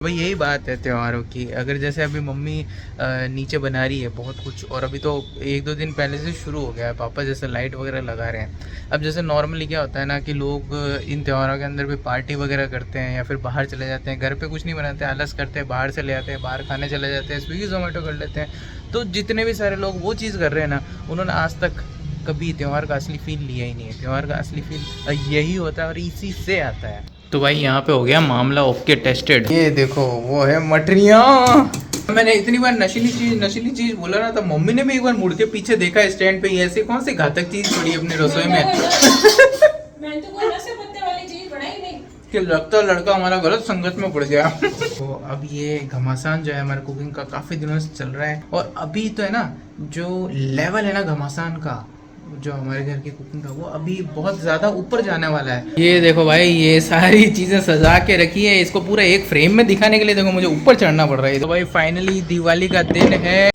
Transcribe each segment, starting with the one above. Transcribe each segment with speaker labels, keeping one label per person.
Speaker 1: भाई यही बात है त्योहारों की। अगर जैसे अभी मम्मी नीचे बना रही है बहुत कुछ, और अभी तो एक दो दिन पहले से शुरू हो गया है, पापा जैसे लाइट वगैरह लगा रहे हैं। अब जैसे नॉर्मली क्या होता है ना कि लोग इन त्योहारों के अंदर भी पार्टी वगैरह करते हैं या फिर बाहर चले जाते हैं, घर पे कुछ नहीं बनाते, आलस करते हैं, बाहर चले जाते हैं, बाहर खाने चले जाते हैं, स्विगी जोमेटो कर लेते हैं। तो जितने भी सारे लोग वो चीज़ कर रहे हैं ना, उन्होंने आज तक कभी त्यौहार का असली फील लिया ही नहीं है। त्यौहार का असली फील यही होता है और इसी से आता है। तो भाई यहाँ पे हो गया मामला ओके टेस्टेड। ये देखो वो है मटरियाँ। मैंने इतनी बार नशीली चीज बोला ना, तो मम्मी ने भी एक बार मुड़ के पीछे देखा स्टैंड पे, ये ऐसी कौन सी घातक चीज पड़ी अपनी रसोई में।
Speaker 2: मैंने तो कोई नशे पत्ते वाली चीज बनाई नहीं
Speaker 1: कि लगता लड़का हमारा गलत संगत में पड़ गया। तो अब ये घमासान जो है हमारे कुकिंग का काफी दिनों से चल रहा है, और अभी तो है ना जो लेवल है ना घमासान का, जो हमारे घर की कुकिंग का, वो अभी बहुत ज़्यादा ऊपर जाने वाला है। ये देखो भाई, ये सारी चीज़ें सजा के रखी है, इसको पूरा एक फ्रेम में दिखाने के लिए देखो मुझे ऊपर चढ़ना पड़ रहा है। तो भाई फाइनली दिवाली का दिन है।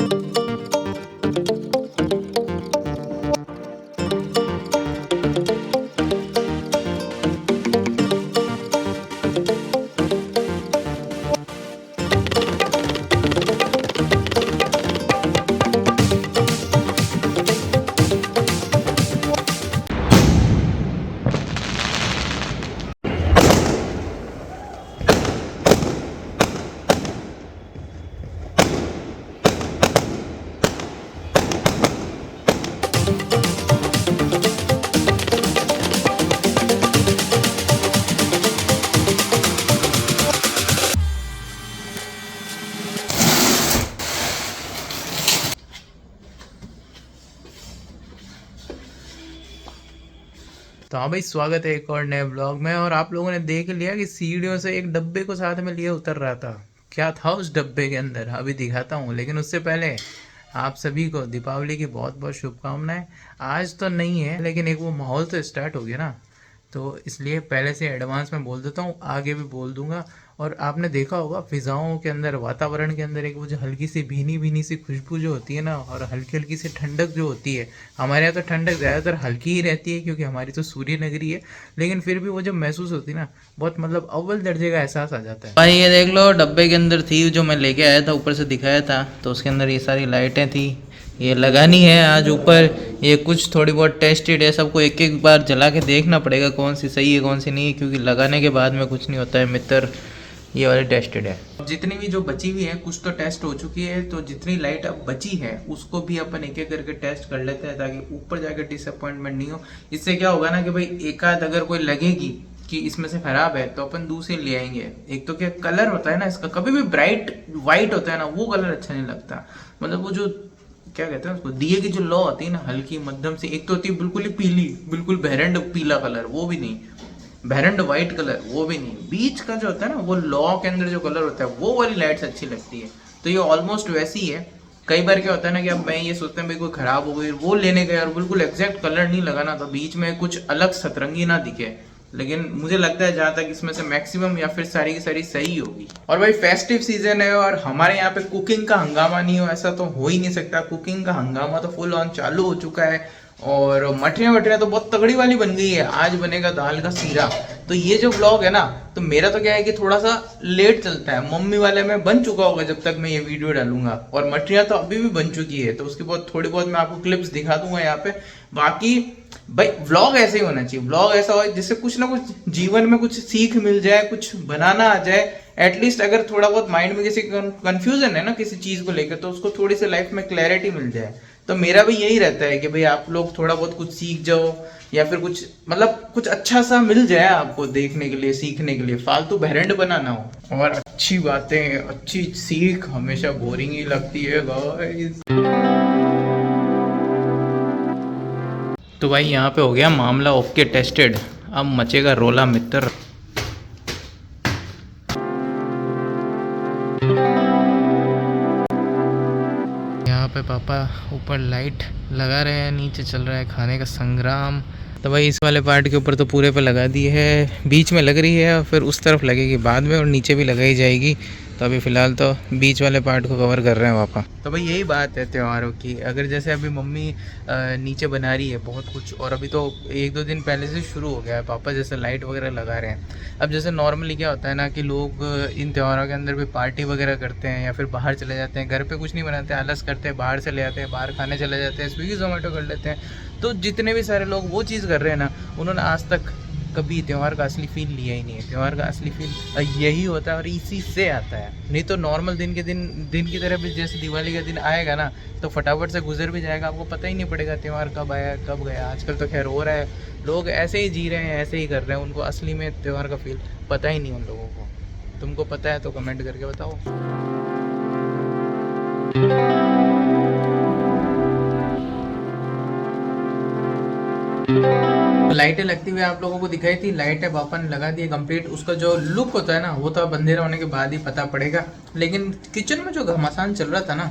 Speaker 1: तो हाँ भाई, स्वागत है एक और नए ब्लॉग में। और आप लोगों ने देख लिया कि सीढ़ियों से एक डब्बे को साथ में लिए उतर रहा था। क्या था उस डब्बे के अंदर अभी दिखाता हूँ, लेकिन उससे पहले आप सभी को दीपावली की बहुत बहुत शुभकामनाएं। आज तो नहीं है, लेकिन एक वो माहौल तो स्टार्ट हो गया ना, तो इसलिए पहले से एडवांस में बोल देता हूँ, आगे भी बोल दूंगा। और आपने देखा होगा फिजाओं के अंदर, वातावरण के अंदर एक वो जो हल्की सी भीनी भीनी सी खुशबू जो होती है ना, और हल्की हल्की सी ठंडक जो होती है। हमारे यहाँ तो ठंडक ज़्यादातर हल्की ही रहती है क्योंकि हमारी तो सूर्य नगरी है, लेकिन फिर भी वो जब महसूस होती है ना, बहुत मतलब अव्वल दर्जे का एहसास आ जाता है। भाई ये देख लो, डब्बे के अंदर थी जो मैं लेके आया था, ऊपर से दिखाया था, तो उसके अंदर ये सारी लाइटें थी, ये लगानी है आज ऊपर। ये कुछ थोड़ी बहुत टेस्टेड है, सबको एक एक बार जला के देखना पड़ेगा कौन सी सही है कौन सी नहीं है, क्योंकि लगाने के बाद में कुछ नहीं होता है मित्र। ये वाली टेस्टेड है। जितनी भी जो बची हुई है, कुछ तो टेस्ट हो चुकी है, तो जितनी लाइट अब बची है उसको भी अपन एक एक करके टेस्ट कर लेते हैं, ताकि ऊपर जाकर डिसअपॉइंटमेंट नहीं हो। इससे क्या होगा ना कि भाई एक आध अगर कोई लगेगी कि इसमें से खराब है, तो अपन दूसरी ले आएंगे। एक तो क्या कलर होता है ना इसका, कभी भी ब्राइट वाइट होता है ना, वो कलर अच्छा नहीं लगता। मतलब वो जो क्या कहते हैं उसको, दिए की जो लौ होती है ना, हल्की मध्यम से, एक तो होती है बिल्कुल ही पीली, बिल्कुल बहरंड पीला कलर, वो भी नहीं, बहरंड वाइट कलर वो भी नहीं, बीच का जो होता है ना, वो लॉ के अंदर जो कलर होता है, वो वाली लाइट्स अच्छी लगती है। तो ये ऑलमोस्ट वैसी ही है। कई बार क्या होता है ना कि अब मैं ये सोचता हूँ भाई कोई खराब हो गई, वो लेने गया और बिल्कुल एग्जैक्ट कलर नहीं लगाना, तो बीच में कुछ अलग सतरंगी ना दिखे। लेकिन मुझे लगता है जहाँ तक इसमें से मैक्सिमम या फिर सारी की सारी सही होगी। और भाई फेस्टिव सीजन है और हमारे यहाँ पे कुकिंग का हंगामा नहीं हो ऐसा तो हो ही नहीं सकता। कुकिंग का हंगामा तो फुल ऑन चालू हो चुका है, और मठरियाँ तो बहुत तगड़ी वाली बन गई है। आज बनेगा दाल का सीरा। तो ये जो व्लॉग है ना, तो मेरा तो क्या है कि थोड़ा सा लेट चलता है, मम्मी वाले में बन चुका होगा जब तक मैं ये वीडियो डालूंगा, और मठरियाँ तो अभी भी बन चुकी है, तो उसकी बहुत थोड़ी बहुत मैं आपको क्लिप्स दिखा दूंगा यहाँ पे। बाकी भाई व्लॉग ऐसे ही होना चाहिए, व्लॉग ऐसा हो जिससे कुछ ना कुछ जीवन में कुछ सीख मिल जाए, कुछ बनाना आ जाए एटलीस्ट। अगर थोड़ा बहुत माइंड में किसी कंफ्यूजन है ना किसी चीज को लेकर, तो उसको थोड़ी सी लाइफ में क्लैरिटी मिल जाए। तो मेरा भी यही रहता है कि भाई आप लोग थोड़ा बहुत कुछ सीख जाओ, या फिर कुछ मतलब कुछ अच्छा सा मिल जाए आपको देखने के लिए, सीखने के लिए, फालतू बहरंड बना ना हो। और अच्छी बातें, अच्छी सीख हमेशा बोरिंग ही लगती है गाइस। तो भाई यहाँ पे हो गया मामला ओके टेस्टेड, अब मचेगा रोला मित्र। यहाँ पे पापा ऊपर लाइट लगा रहे हैं, नीचे चल रहा है खाने का संग्राम। तो भाई इस वाले पार्ट के ऊपर तो पूरे पे लगा दी है, बीच में लग रही है और फिर उस तरफ लगेगी बाद में, और नीचे भी लगाई जाएगी। तो अभी फ़िलहाल तो बीच वाले पार्ट को कवर कर रहे हैं पापा। तो भाई यही बात है त्योहारों की, अगर जैसे अभी मम्मी नीचे बना रही है बहुत कुछ, और अभी तो 1-2 दिन पहले से शुरू हो गया है, पापा जैसे लाइट वगैरह लगा रहे हैं। अब जैसे नॉर्मली क्या होता है ना कि लोग इन त्योहारों के अंदर भी पार्टी वगैरह करते हैं या फिर बाहर चले जाते हैं, घर पे कुछ नहीं बनाते, आलस करते हैं, बाहर चले जाते हैं, बाहर खाने चले जाते हैं, स्विगी जोमेटो कर लेते हैं। तो जितने भी सारे लोग वो चीज़ कर रहे हैं ना, उन्होंने आज तक कभी त्यौहार का असली फील लिया ही नहीं है। त्यौहार का असली फील यही होता है और इसी से आता है। नहीं तो नॉर्मल दिन की तरह भी जैसे दिवाली का दिन आएगा ना तो फटाफट से गुजर भी जाएगा, आपको पता ही नहीं पड़ेगा त्यौहार कब आया कब गया। आजकल तो खैर हो रहा है, लोग ऐसे ही जी रहे हैं, ऐसे ही कर रहे हैं, उनको असली में त्यौहार का फील पता ही नहीं उन लोगों को। तुमको पता है तो कमेंट करके बताओ। लाइटें लगती हुई आप लोगों को दिखाई थी, लाइटें पापा ने लगा दी कंप्लीट। उसका जो लुक होता है ना वो तो अब अंधेरा होने के बाद ही पता पड़ेगा। लेकिन किचन में जो घमासान चल रहा था ना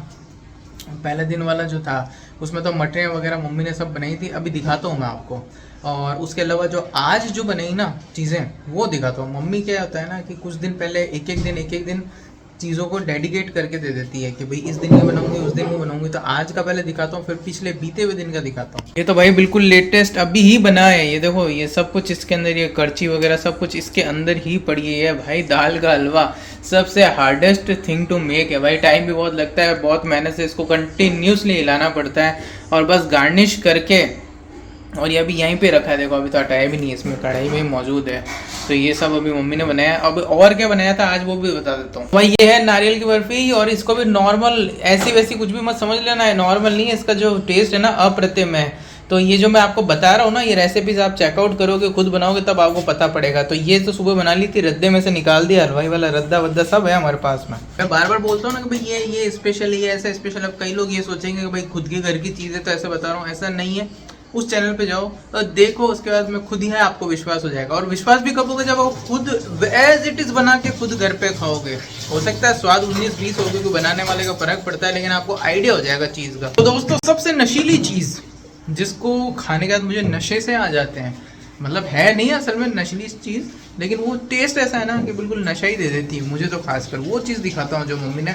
Speaker 1: पहले दिन वाला जो था, उसमें तो मटरियाँ वगैरह मम्मी ने सब बनाई थी, अभी दिखाता हूँ मैं आपको। और उसके अलावा जो आज जो बनाई ना चीज़ें वो दिखाता हूँ। मम्मी क्या होता है ना कि कुछ दिन पहले एक एक दिन चीज़ों को डेडिकेट करके दे देती है कि भाई इस दिन ये बनाऊंगी उस दिन वो बनाऊंगी। तो आज का पहले दिखाता हूँ, फिर पिछले बीते हुए दिन का दिखाता हूँ। ये तो भाई बिल्कुल लेटेस्ट अभी ही बना है, ये देखो ये सब कुछ इसके अंदर, ये करची वगैरह सब कुछ इसके अंदर ही पड़ी है भाई। दाल का हलवा सबसे हार्डेस्ट थिंग टू मेक है भाई, टाइम भी बहुत लगता है, बहुत मेहनत से इसको कंटिन्यूसली हिलाना पड़ता है। और बस गार्निश करके, और ये अभी यहीं पे रखा है, देखो अभी तो हटाया भी नहीं है, इसमें कढ़ाई में मौजूद है। तो ये सब अभी मम्मी ने बनाया। अब और क्या बनाया था आज वो भी बता देता हूँ भाई। ये है नारियल की बर्फी, और इसको भी नॉर्मल ऐसी वैसी कुछ भी मत समझ लेना है, नॉर्मल नहीं है, इसका जो टेस्ट है ना अप्रतिम है। तो ये जो मैं आपको बता रहा हूँ ना, ये रेसिपीज आप चेकआउट करोगे, खुद बनाओगे तब आपको पता पड़ेगा। तो ये तो सुबह बना ली थी, रद्दे में से निकाल दिया, हलवाई वाला रद्दा वद्दा सब है हमारे पास में। मैं बार बार बोलता हूँ ना कि भाई ये स्पेशल, ये ऐसा स्पेशल। अब कई लोग ये सोचेंगे कि भाई खुद के घर की चीज़ है तो ऐसे बता रहा हूँ, ऐसा नहीं है। उस चैनल पे जाओ और देखो, उसके बाद में खुद ही है आपको विश्वास हो जाएगा। और विश्वास भी कब होगा, जब आप खुद एज इट इज बना के खुद घर पे खाओगे। हो सकता है स्वाद 19-20 हो, क्योंकि बनाने वाले का फर्क पड़ता है, लेकिन आपको आइडिया हो जाएगा चीज़ का। तो दोस्तों सबसे नशीली चीज़ जिसको खाने के बाद मुझे नशे से आ जाते हैं, मतलब है नहीं असल में नशीली चीज़, लेकिन वो टेस्ट ऐसा है ना कि बिल्कुल नशा ही दे देती है मुझे तो खासकर। वो चीज़ दिखाता हूँ जो मम्मी ने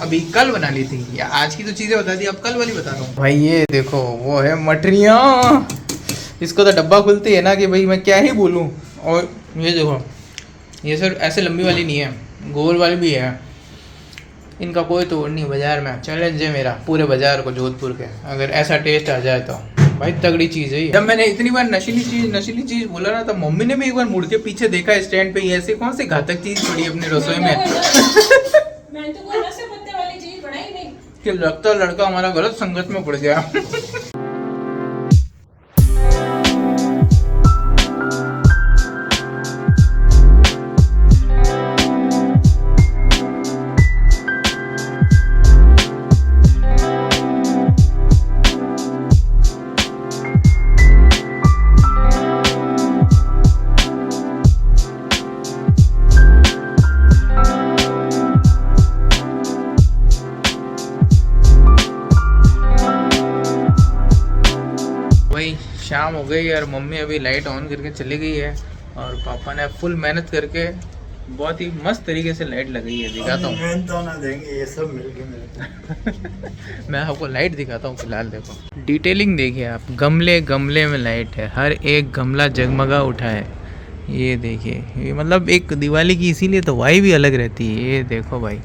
Speaker 1: अभी कल बना ली थी, या आज की तो चीज़ें बता दी, अब कल वाली बताता हूँ भाई। ये देखो वो है मटरियाँ, इसको तो डब्बा खुलती है ना कि भाई मैं क्या ही बोलूँ। और ये देखो, ये सर ऐसे लंबी वाली नहीं है, गोल वाली भी है। इनका कोई तोड़ नहीं बाज़ार में। चैलेंज है मेरा पूरे बाज़ार को, जोधपुर के, अगर ऐसा टेस्ट आ जाए तो भाई तगड़ी चीज़ है। जब मैंने इतनी बार नशीली चीज़ बोला ना, तब मम्मी ने भी एक बार मुड़ के पीछे देखा स्टैंड पे, ऐसे कौन सी घातक चीज़ पड़ी अपनी रसोई में।
Speaker 2: मैंने तो कोई नशे पत्ते वाली चीज बनाई नहीं
Speaker 1: कि लगता लड़का हमारा गलत संगत में पड़ गया। शाम हो गई और मम्मी अभी लाइट ऑन करके चली गई है, और पापा ने फुल मेहनत करके बहुत ही मस्त तरीके से लाइट लगाई है। दिखाता हूँ
Speaker 3: तो ना देंगे ये सब मिलके मेरे
Speaker 1: मैं आपको लाइट दिखाता हूँ फिलहाल। देखो डिटेलिंग देखिए आप, गमले गमले में लाइट है, हर एक गमला जगमगा उठा है। ये देखिए, ये मतलब एक दिवाली की इसीलिए तो वाइब भी अलग रहती है। ये देखो भाई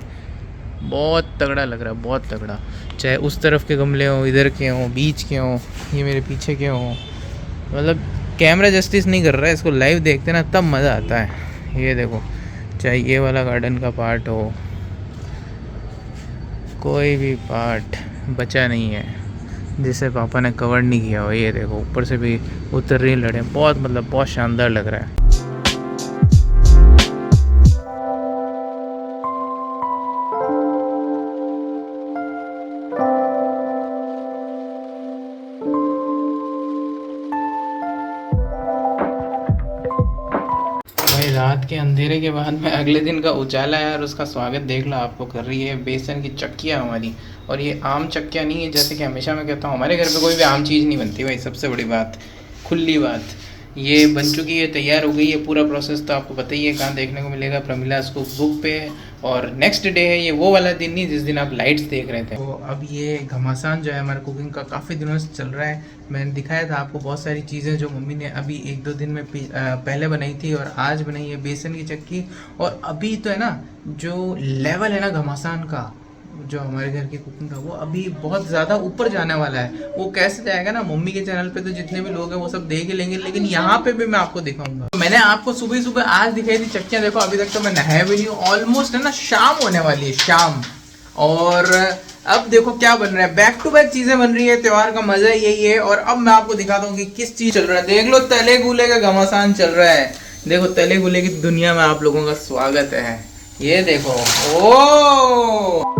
Speaker 1: बहुत तगड़ा लग रहा है, बहुत तगड़ा। चाहे उस तरफ के गमले हों, इधर के हों, बीच के हों, ये मेरे पीछे के हों, मतलब कैमरा जस्टिस नहीं कर रहा है। इसको लाइव देखते ना तब मज़ा आता है। ये देखो, चाहे ये वाला गार्डन का पार्ट हो, कोई भी पार्ट बचा नहीं है जिसे पापा ने कवर नहीं किया हो। ये देखो ऊपर से भी उतर रही लड़ें, बहुत मतलब बहुत शानदार लग रहा है। रात के अंधेरे के बाद में अगले दिन का उजाला है, और उसका स्वागत देख लो आपको कर रही है बेसन की चक्कियाँ हमारी। और ये आम चक्कियाँ नहीं है, जैसे कि हमेशा मैं कहता हूँ हमारे घर पे कोई भी आम चीज़ नहीं बनती भाई, सबसे बड़ी बात, खुली बात। ये बन चुकी है, तैयार हो गई है। पूरा प्रोसेस तो आपको पता ही है कहाँ देखने को मिलेगा, प्रमिलास कुक बुक पे। और नेक्स्ट डे है ये, वो वाला दिन नहीं जिस दिन आप लाइट्स देख रहे थे। तो अब ये घमासान जो है हमारा कुकिंग का काफ़ी दिनों से चल रहा है। मैंने दिखाया था आपको बहुत सारी चीज़ें जो मम्मी ने अभी 1-2 दिन में पहले बनाई थी और आज बनाई है बेसन की चक्की। और अभी तो है ना जो लेवल है ना घमासान का, जो हमारे घर की कुकिंग का, वो अभी बहुत ज़्यादा ऊपर जाने वाला है। वो कैसे जाएगा ना, मम्मी के चैनल पे तो जितने भी लोग हैं वो सब देख ही लेंगे, लेकिन यहाँ पे भी मैं आपको दिखाऊंगा। मैंने आपको सुबह सुबह आज दिखाई थी चक्कियाँ, देखो अभी तक तो मैं नहाया भी नहीं हूँ। ऑलमोस्ट है ना शाम होने वाली है, शाम। और अब देखो क्या बन रहा है, बैक टू बैक चीजें बन रही है। त्योहार का मजा यही है। और अब मैं आपको दिखाता हूँ कि किस चीज चल रहा है। देख लो, तले गुले का घमासान चल रहा है। देखो तले गुले की दुनिया में आप लोगों का स्वागत है। ये देखो, ओ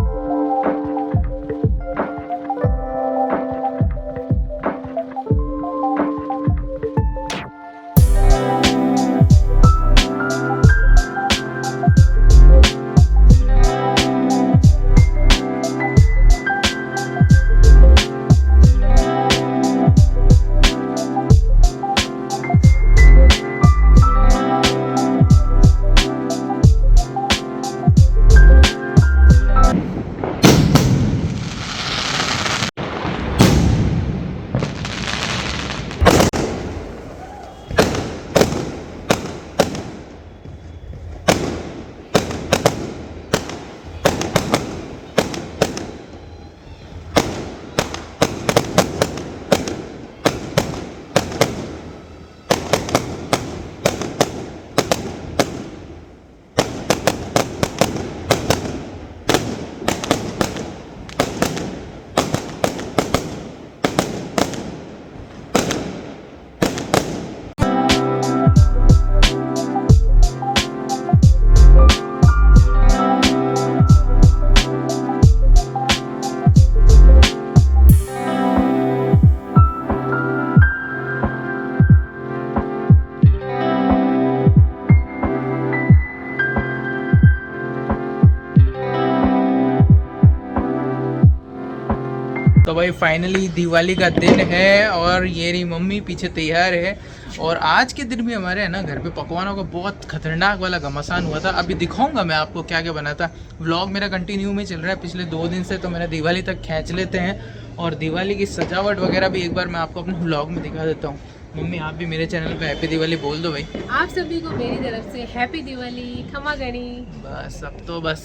Speaker 1: तो भाई फाइनली दिवाली का दिन है और ये रही मम्मी पीछे तैयार है। और आज के दिन भी हमारे है ना घर पे पकवानों का बहुत खतरनाक वाला घमासान हुआ था। अभी दिखाऊंगा मैं आपको क्या क्या बना था। व्लॉग मेरा कंटिन्यू में चल रहा है पिछले 2 दिन से, तो मैंने दिवाली तक खींच लेते हैं। और दिवाली की सजावट वगैरह भी एक बार मैं आपको अपने व्लॉग में दिखा देता हूँ। मम्मी आप भी मेरे चैनल पे हैप्पी दिवाली बोल दो भाई।
Speaker 2: आप सभी को मेरी तरफ से हैप्पी दिवाली, खमा गणी।
Speaker 1: बस अब तो बस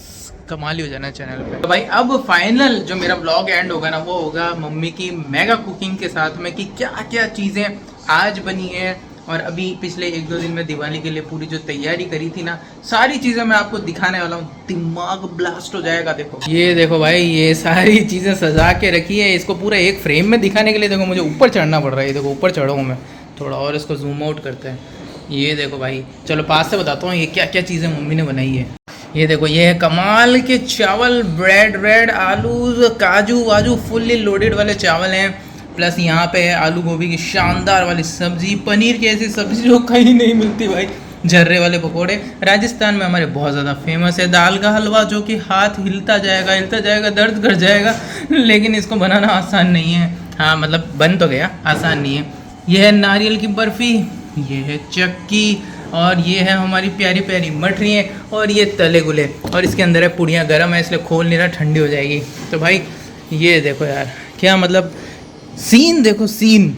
Speaker 1: कमाल ही हो जाना चैनल पे। तो भाई अब फाइनल जो मेरा ब्लॉग एंड होगा ना, वो होगा मम्मी की मेगा कुकिंग के साथ में कि क्या क्या चीज़ें आज बनी है। और अभी पिछले 1-2 दिन में दिवाली के लिए पूरी जो तैयारी करी थी ना, सारी चीज़ें मैं आपको दिखाने वाला हूँ। दिमाग ब्लास्ट हो जाएगा। देखो ये देखो भाई, ये सारी चीज़ें सजा के रखी है। इसको पूरा एक फ्रेम में दिखाने के लिए देखो मुझे ऊपर चढ़ना पड़ रहा है। देखो ऊपर चढ़ा हूँ मैं थोड़ा, और इसको जूम आउट करते हैं। ये देखो भाई, चलो पास से बताता हूँ ये क्या क्या चीज़ें मम्मी ने बनाई है। ये देखो, ये है कमाल के चावल, ब्रेड आलू काजू वाजू फुल्ली लोडेड वाले चावल हैं। प्लस यहाँ पे है आलू गोभी की शानदार वाली सब्जी, पनीर की ऐसी सब्जी जो कहीं नहीं मिलती भाई, झर्रे वाले पकोड़े। राजस्थान में हमारे बहुत ज़्यादा फेमस है। दाल का हलवा जो कि हाथ हिलता जाएगा दर्द कर जाएगा, लेकिन इसको बनाना आसान नहीं है। हाँ मतलब बन तो गया, आसान नहीं है। यह है नारियल की बर्फ़ी, ये है चक्की, और ये है हमारी प्यारी प्यारी मठरियाँ, और ये तले गुले। और इसके अंदर है पुड़ियाँ, गर्म है इसलिए खोल नहीं रहा, ठंडी हो जाएगी। तो भाई ये देखो यार, क्या मतलब सीन देखो, सीन